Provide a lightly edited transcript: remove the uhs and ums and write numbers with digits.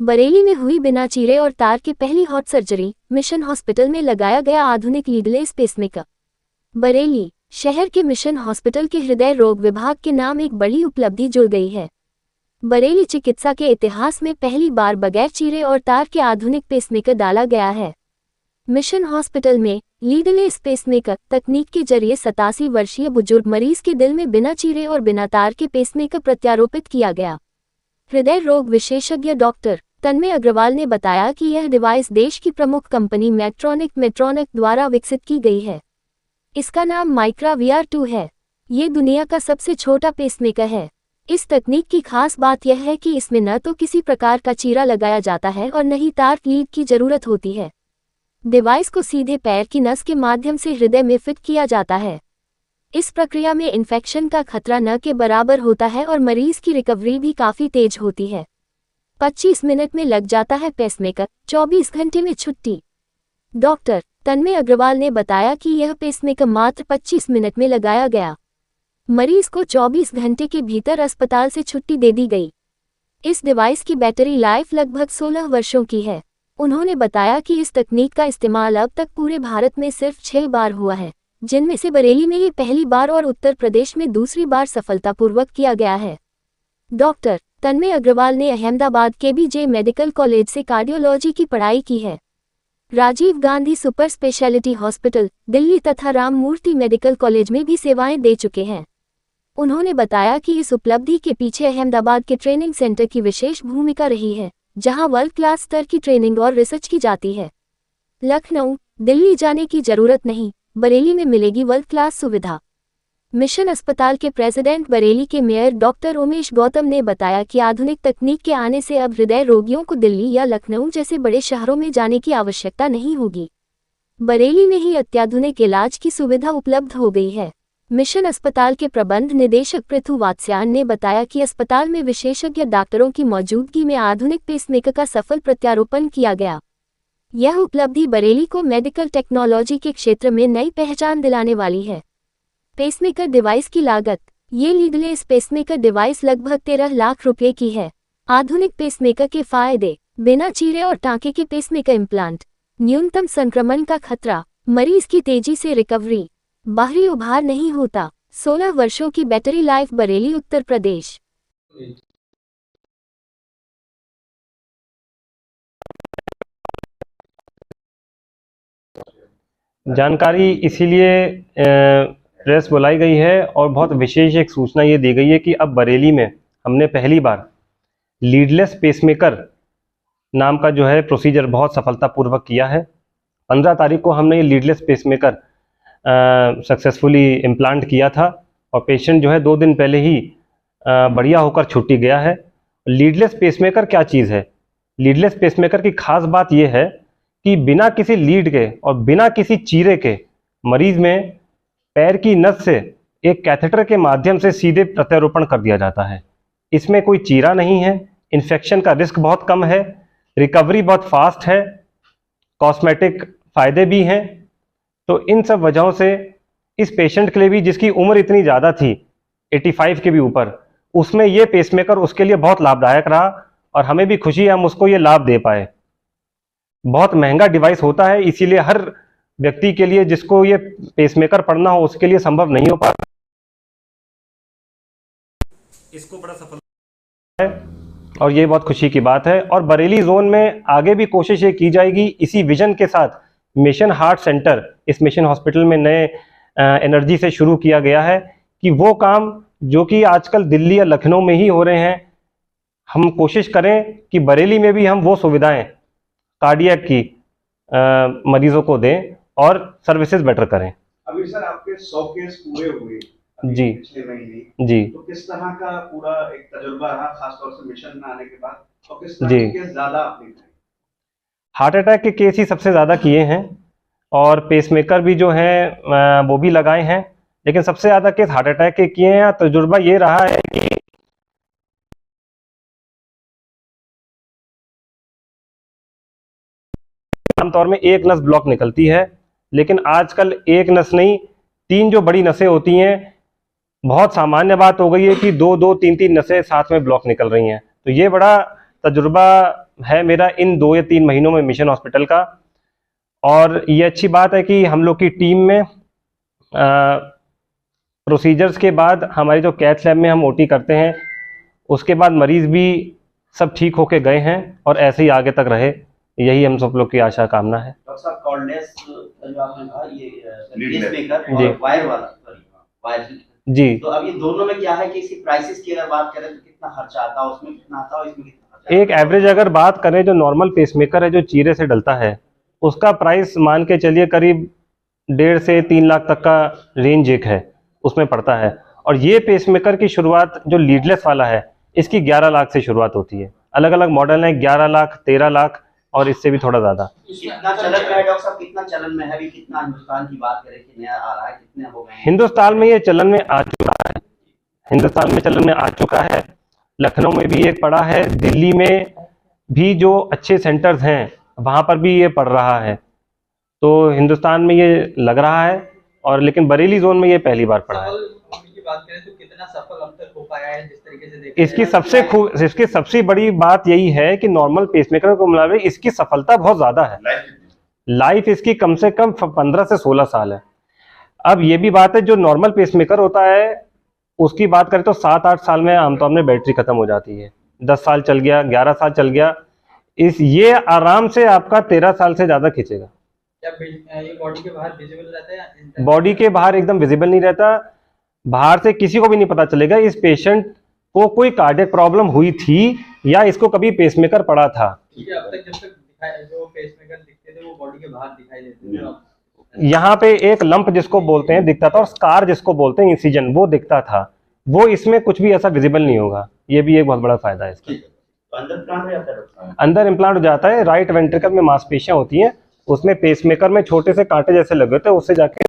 बरेली में हुई बिना चीरे और तार के पहली हॉट सर्जरी, मिशन हॉस्पिटल में लगाया गया आधुनिक लीडलेस पेसमेकर। बरेली शहर के मिशन हॉस्पिटल के हृदय रोग विभाग के नाम एक बड़ी उपलब्धि जुड़ गई है। बरेली चिकित्सा के इतिहास में पहली बार बगैर चीरे और तार के आधुनिक पेसमेकर डाला गया है। मिशन हॉस्पिटल में लीडलेस पेसमेकर तकनीक के जरिए 87 वर्षीय बुजुर्ग मरीज के दिल में बिना चीरे और बिना तार के पेसमेकर प्रत्यारोपित किया गया। हृदय रोग विशेषज्ञ डॉक्टर तन्मय अग्रवाल ने बताया कि यह डिवाइस देश की प्रमुख कंपनी मेट्रॉनिक द्वारा विकसित की गई है। इसका नाम माइक्रा VR2 है। ये दुनिया का सबसे छोटा पेसमेकर है। इस तकनीक की खास बात यह है कि इसमें न तो किसी प्रकार का चीरा लगाया जाता है और न ही तार लीड की जरूरत होती है। डिवाइस को सीधे पैर की नस के माध्यम से हृदय में फिट किया जाता है। इस प्रक्रिया में इन्फेक्शन का खतरा न के बराबर होता है और मरीज की रिकवरी भी काफ़ी तेज होती है। 25 मिनट में लग जाता है पेसमेकर, 24 घंटे में छुट्टी। डॉक्टर तन्मय अग्रवाल ने बताया कि यह पेसमेकर मात्र 25 मिनट में लगाया गया। मरीज को 24 घंटे के भीतर अस्पताल से छुट्टी दे दी गई। इस डिवाइस की बैटरी लाइफ लगभग 16 वर्षों की है। उन्होंने बताया कि इस तकनीक का इस्तेमाल अब तक पूरे भारत में सिर्फ 6 बार हुआ है, जिनमें से बरेली में ये पहली बार और उत्तर प्रदेश में दूसरी बार सफलतापूर्वक किया गया है। डॉक्टर तन्मय अग्रवाल ने अहमदाबाद KBJ मेडिकल कॉलेज से कार्डियोलॉजी की पढ़ाई की है। Rajiv Gandhi super speciality hospital Delhi तथा राम मूर्ति मेडिकल कॉलेज में भी सेवाएं दे चुके हैं। उन्होंने बताया कि इस उपलब्धि के पीछे अहमदाबाद के ट्रेनिंग सेंटर की विशेष भूमिका रही है, जहां वर्ल्ड क्लास स्तर की ट्रेनिंग और रिसर्च की जाती है। लखनऊ, दिल्ली जाने की जरूरत नहीं, बरेली में मिलेगी वर्ल्ड क्लास सुविधा। मिशन अस्पताल के प्रेसिडेंट बरेली के मेयर डॉक्टर उमेश गौतम ने बताया कि आधुनिक तकनीक के आने से अब हृदय रोगियों को दिल्ली या लखनऊ जैसे बड़े शहरों में जाने की आवश्यकता नहीं होगी। बरेली में ही अत्याधुनिक इलाज की सुविधा उपलब्ध हो गई है। मिशन अस्पताल के प्रबंध निदेशक पृथु वात्स्यायन ने बताया कि अस्पताल में विशेषज्ञ डॉक्टरों की मौजूदगी में आधुनिक पेसमेकर का सफल प्रत्यारोपण किया गया। यह उपलब्धि बरेली को मेडिकल टेक्नोलॉजी के क्षेत्र में नई पहचान दिलाने वाली है। पेसमेकर डिवाइस की लागत। ये लीडलेस पेसमेकर डिवाइस लगभग 13 लाख रुपए की है। आधुनिक पेसमेकर के फायदे। बिना चीरे और टांके के पेसमेकर इम्प्लांट। न्यूनतम संक्रमण का खतरा। मरीज की तेजी से रिकवरी। बाहरी उभार नहीं होता। 16 वर्षों की बैटरी लाइफ। बरेली, उत्तर प्रदेश। जानकारी इसीलिए प्रेस बुलाई गई है और बहुत विशेष एक सूचना ये दी गई है कि अब बरेली में हमने पहली बार लीडलेस पेसमेकर नाम का जो है प्रोसीजर बहुत सफलतापूर्वक किया है। 15 तारीख को हमने ये लीडलेस पेसमेकर सक्सेसफुली इम्प्लांट किया था और पेशेंट जो है 2 दिन पहले ही बढ़िया होकर छुट्टी गया है। लीडलेस पेसमेकर क्या चीज़ है? लीडलेस पेसमेकर की खास बात यह है कि बिना किसी लीड के और बिना किसी चीरे के मरीज में पैर की नस से एक कैथेटर के माध्यम से सीधे प्रत्यारोपण कर दिया जाता है। इसमें कोई चीरा नहीं है, इन्फेक्शन का रिस्क बहुत कम है, रिकवरी बहुत फास्ट है, कॉस्मेटिक फ़ायदे भी हैं। तो इन सब वजहों से इस पेशेंट के लिए भी, जिसकी उम्र इतनी ज़्यादा थी 85 के भी ऊपर, उसमें ये पेसमेकर उसके लिए बहुत लाभदायक रहा और हमें भी खुशी है हम उसको ये लाभ दे पाए। बहुत महंगा डिवाइस होता है, इसीलिए हर व्यक्ति के लिए जिसको ये पेसमेकर पड़ना हो उसके लिए संभव नहीं हो पाता। इसको बड़ा सफल है और ये बहुत खुशी की बात है। और बरेली जोन में आगे भी कोशिश ये की जाएगी इसी विजन के साथ। मिशन हार्ट सेंटर इस मिशन हॉस्पिटल में नए एनर्जी से शुरू किया गया है कि वो काम जो कि आजकल दिल्ली या लखनऊ में ही हो रहे हैं, हम कोशिश करें कि बरेली में भी हम वो सुविधाएं कार्डियक की मरीजों को दें और सर्विसेज बेटर करें। अभी सर आपके 100 केस पूरे हुए जी पिछले महीने जी, तो किस तरह का पूरा एक तजुर्बा रहा खासतौर से मिशन में आने के बाद, और किस तरह के केस ज्यादा आपने किए? हार्ट अटैक के केस ही सबसे ज़्यादा किए हैं और पेसमेकर भी जो है वो भी लगाए हैं, लेकिन सबसे ज़्यादा केस हार्ट अटैक के किए हैं। तजुर्बा ये रहा है कि आमतौर में एक नस ब्लॉक निकलती है, लेकिन आजकल एक नस नहीं 3 जो बड़ी नसें होती हैं, बहुत सामान्य बात हो गई है कि 2-2, 3-3 नसें साथ में ब्लॉक निकल रही हैं। तो ये बड़ा तजुर्बा है मेरा इन 2 या 3 महीनों में मिशन हॉस्पिटल का। और ये अच्छी बात है कि हम लोग की टीम में प्रोसीजर्स के बाद हमारी जो कैथ लैब में हम ओटी करते हैं, उसके बाद मरीज़ भी सब ठीक होके गए हैं और ऐसे ही आगे तक रहे, यही हम सब लोग की आशा कामना है। डॉक्टर साहब, कॉर्डलेस जो आपने कहा, ये पेसमेकर जी। और वायर वाला, वायर जी, तो अब ये दोनों में क्या है कि इसकी प्राइसेस की अगर बात करें तो कितना खर्चा आता है, उसमें कितना आता है, इसमें कितना खर्चा एक एवरेज अगर बात करें, जो नॉर्मल पेसमेकर है जो चीरे से डलता है, उसका प्राइस मान के चलिए करीब 1.5 से 3 लाख तक का रेंज एक है, उसमें पड़ता है। और ये पेसमेकर की शुरुआत जो लीडलेस वाला है, इसकी 11 लाख से शुरुआत होती है। अलग अलग मॉडल हैं, 11 लाख, 13 लाख और इससे भी थोड़ा ज़्यादा। कितना चलन में है डॉक्टर साहब, कितना चलन में है अभी, कितना हिंदुस्तान की बात करें कि नया आ रहा है, कितने हो गए हैं? हिंदुस्तान में ये चलन में आ चुका है, हिंदुस्तान में चलन में आ चुका है। लखनऊ में भी एक पड़ा है, दिल्ली में भी जो अच्छे सेंटर्स हैं वहाँ पर भी ये पड़ रहा है। तो हिंदुस्तान में ये लग रहा है, और लेकिन बरेली जोन में ये पहली बार पड़ा है। की बात करें तो कितना सफल अब तक हो पाया है, जिस तरीके से देखा इसकी सबसे बड़ी बात यही है कि नॉर्मल पेसमेकर को मुकाबले इसकी सफलता बहुत ज़्यादा है। लाइफ इसकी कम से कम 15 से 16 साल है। अब ये भी बात है, जो नॉर्मल पेसमेकर होता है उसकी बात करें तो 7-8 साल में आमतौर में बैटरी खत्म हो जाती है। 10 साल चल गया, 11 साल चल गया, ये आराम से आपका 13 साल से ज़्यादा खींचेगा। क्या ये बॉडी के बाहर विजिबल रहता है? बॉडी के बाहर एकदम विजिबल नहीं रहता, बाहर से किसी को भी नहीं पता चलेगा इस पेशेंट को कोई कार्डियक प्रॉब्लम हुई थी या इसको कभी पेसमेकर पड़ा था। अब तक जब तक जो पेसमेकर दिखते थे वो बॉडी के बाहर दिखाई देते थे। यहाँ पे एक लंप जिसको बोलते हैं दिखता था, और स्कार जिसको बोलते हैं इंसिजन, वो दिखता था। वो इसमें कुछ भी ऐसा विजिबल नहीं होगा, ये भी एक बहुत बड़ा फायदा है इसका। तो अंदर इम्प्लांट हो जाता है? अंदर इम्प्लांट हो जाता है। राइट वेंट्रिकल में मांसपेशियां होती हैं, उसमें पेसमेकर में छोटे से कांटे जैसे लगे होते हैं, उससे जाके